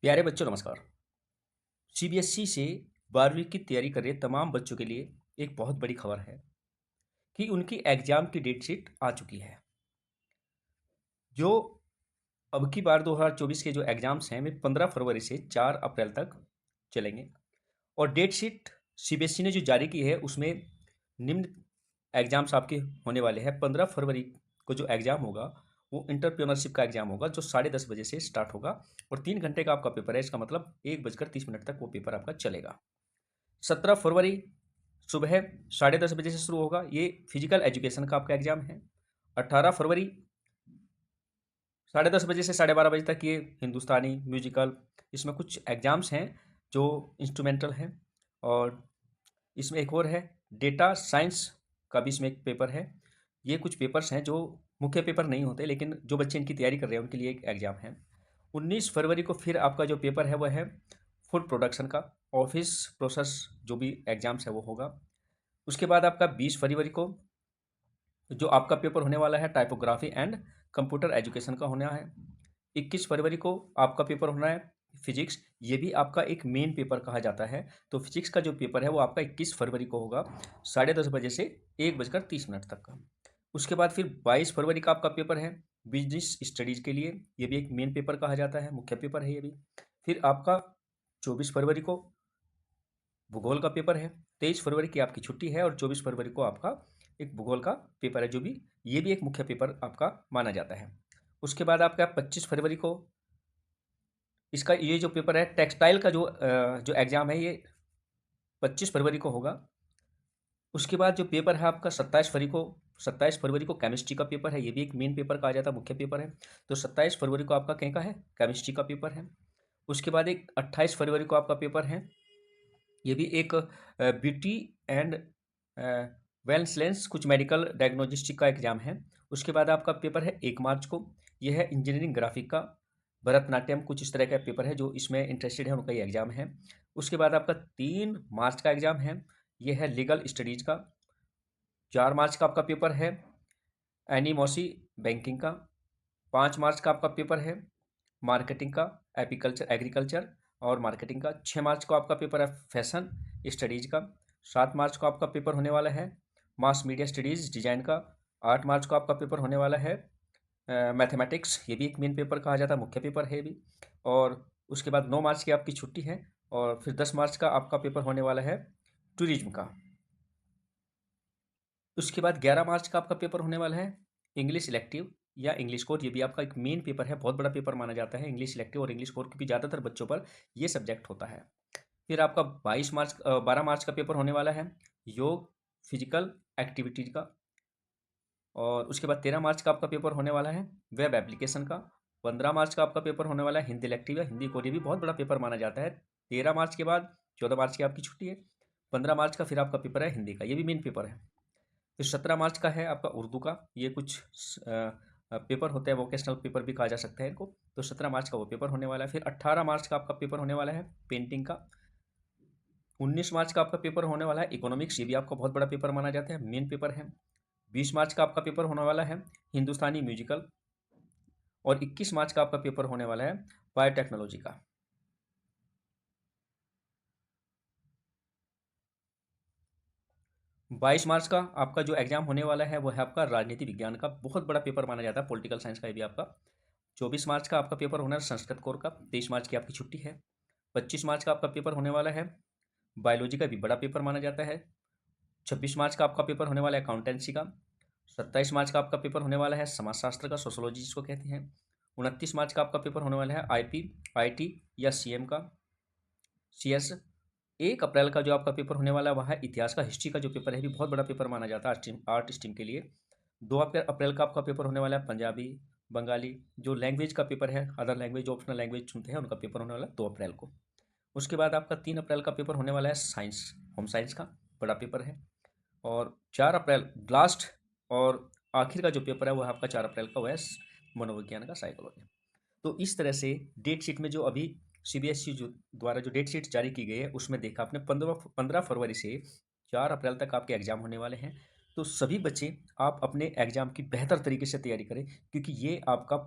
प्यारे बच्चों नमस्कार। सीबीएसई से 12वीं की तैयारी कर रहे तमाम बच्चों के लिए एक बहुत बड़ी खबर है कि उनकी एग्जाम की डेट शीट आ चुकी है। जो अब की बार 2024 के जो एग्जाम्स हैं वे 15 फरवरी से 4 अप्रैल तक चलेंगे। और डेट शीट सीबीएसई ने जो जारी की है उसमें निम्न एग्जाम्स आपके होने वाले हैं। 15 फरवरी को जो एग्ज़ाम होगा वो इंटरप्रेन्योरशिप का एग्ज़ाम होगा, जो 10:30 बजे से स्टार्ट होगा और 3 घंटे का आपका पेपर है। इसका मतलब 1:30 तक वो पेपर आपका चलेगा। 17 फरवरी सुबह 10:30 बजे से शुरू होगा, ये फिजिकल एजुकेशन का आपका एग्जाम है। 18 फरवरी 10:30 बजे से 12:30 बजे तक ये हिंदुस्तानी म्यूजिकल, इसमें कुछ एग्जाम्स हैं जो इंस्ट्रूमेंटल हैं। और इसमें एक और है डेटा साइंस का भी इसमें एक पेपर है। ये कुछ पेपर्स हैं जो मुख्य पेपर नहीं होते, लेकिन जो बच्चे इनकी तैयारी कर रहे हैं उनके लिए एक एग्जाम है। 19 फरवरी को फिर आपका जो पेपर है वह है फूड प्रोडक्शन का, ऑफिस प्रोसेस जो भी एग्जाम्स है वो होगा। उसके बाद आपका 20 फरवरी को जो आपका पेपर होने वाला है टाइपोग्राफी एंड कंप्यूटर एजुकेशन का होना है। 21 फरवरी को आपका पेपर होना है फिजिक्स, ये भी आपका एक मेन पेपर कहा जाता है। तो फिजिक्स का जो पेपर है वो आपका 21 फरवरी को होगा 10:30 बजे से 1:30 तक का। उसके बाद फिर 22 फरवरी का आपका पेपर है बिजनेस स्टडीज़ के लिए, ये भी एक मेन पेपर कहा जाता है, मुख्य पेपर है ये भी। फिर आपका 24 फरवरी को भूगोल का पेपर है। 23 फरवरी की आपकी छुट्टी है और 24 फरवरी को आपका एक भूगोल का पेपर है, जो भी ये भी एक मुख्य पेपर आपका माना जाता है। उसके बाद आपका 25 फरवरी को इसका ये जो पेपर है टेक्सटाइल का जो एग्ज़ाम है ये 25 फरवरी को होगा। उसके बाद जो पेपर है आपका 27 फरवरी को केमिस्ट्री का पेपर है, ये भी एक मेन पेपर कहा जाता है, मुख्य पेपर है। तो 27 फरवरी को आपका कहीं का है केमिस्ट्री का पेपर है। उसके बाद एक 28 फरवरी को आपका पेपर है, ये भी एक ब्यूटी एंड वेल्सलेंस कुछ मेडिकल डायग्नोस्टिक का एग्जाम है। उसके बाद आपका पेपर है 1 मार्च को, यह है इंजीनियरिंग ग्राफिक का, भरतनाट्यम कुछ इस तरह का पेपर है, जो इसमें इंटरेस्टेड है उनका ये एग्जाम है। उसके बाद आपका 3 मार्च का एग्जाम है, यह है लीगल स्टडीज़ का। 4 मार्च का आपका पेपर है एनिमोसी बैंकिंग का। 5 मार्च का आपका पेपर है मार्केटिंग का, एग्रीकल्चर और मार्केटिंग का। 6 मार्च को आपका पेपर है फैशन स्टडीज़ का। 7 मार्च को आपका पेपर होने वाला है मास मीडिया स्टडीज़ डिजाइन का। 8 मार्च को आपका पेपर होने वाला है मैथमेटिक्स, ये भी एक मेन पेपर कहा जाता है, मुख्य पेपर है ये भी। और उसके बाद 9 मार्च की आपकी छुट्टी है और फिर 10 मार्च का आपका पेपर होने वाला है टूरिज्म का। उसके बाद 11 मार्च का आपका पेपर होने वाला है इंग्लिश इलेक्टिव या इंग्लिश कोर, ये भी आपका एक मेन पेपर है, बहुत बड़ा पेपर माना जाता है इंग्लिश इलेक्टिव और इंग्लिश कोर, क्योंकि ज़्यादातर बच्चों पर ये सब्जेक्ट होता है। फिर आपका 12 मार्च का पेपर होने वाला है योग फिजिकल एक्टिविटीज का। और उसके बाद 13 मार्च का आपका पेपर होने वाला है वेब एप्लीकेशन का। 15 मार्च का आपका पेपर होने वाला है हिंदी इलेक्टिव या हिंदी कोर, ये भी बहुत बड़ा पेपर माना जाता है। 13 मार्च के बाद 14 मार्च की आपकी छुट्टी है। 15 मार्च का फिर आपका पेपर है हिंदी का, ये भी मेन पेपर है। फिर 17 मार्च का है आपका उर्दू का, ये कुछ पेपर होते हैं, वोकेशनल पेपर भी कहा जा सकता है इनको। तो 17 मार्च का वो पेपर होने वाला है। फिर 18 मार्च का आपका पेपर होने वाला है पेंटिंग का। 19 मार्च का आपका पेपर होने वाला है इकोनॉमिक्स, ये भी आपका बहुत बड़ा पेपर माना जाता है, मेन पेपर है। 20 मार्च का आपका पेपर होने वाला है हिंदुस्तानी म्यूजिकल। और 21 मार्च का आपका पेपर होने वाला है बायोटेक्नोलॉजी का। 22 मार्च का आपका जो एग्जाम होने वाला है वो है आपका राजनीति विज्ञान का, बहुत बड़ा पेपर माना जाता है, पॉलिटिकल साइंस का ये भी आपका। 24 मार्च का आपका पेपर होना है संस्कृत कोर का। 23 मार्च की आपकी छुट्टी है। 25 मार्च का आपका पेपर होने वाला है बायोलॉजी का, भी बड़ा पेपर माना जाता है। 26 मार्च का आपका पेपर होने वाला है अकाउंटेंसी का। 27 मार्च का आपका पेपर होने वाला है समाजशास्त्र का, सोशोलॉजी जिसको कहते हैं। 29 मार्च का आपका पेपर होने वाला है आईटी या सीएम का, सीएस। 1 अप्रैल का जो आपका पेपर होने वाला है वह है इतिहास का, हिस्ट्री का जो पेपर है भी बहुत बड़ा पेपर माना जाता है आर्ट स्ट्रीम के लिए। 2 अप्रैल का आपका पेपर होने वाला है पंजाबी बंगाली, जो लैंग्वेज का पेपर है, अदर लैंग्वेज ऑप्शनल लैंग्वेज चुनते हैं उनका पेपर होने वाला है 2 अप्रैल को। उसके बाद आपका 3 अप्रैल का पेपर होने वाला है साइंस, होम साइंस का, बड़ा पेपर है। और 4 अप्रैल लास्ट और आखिर का जो पेपर है वह आपका 4 अप्रैल का, वह है मनोविज्ञान का, साइकोलॉजी। तो इस तरह से डेट शीट में जो अभी सीबीएसई जो द्वारा जो डेट शीट जारी की गई है उसमें देखा आपने 15 फरवरी से 4 अप्रैल तक आपके एग्जाम होने वाले हैं। तो सभी बच्चे आप अपने एग्जाम की बेहतर तरीके से तैयारी करें, क्योंकि ये आपका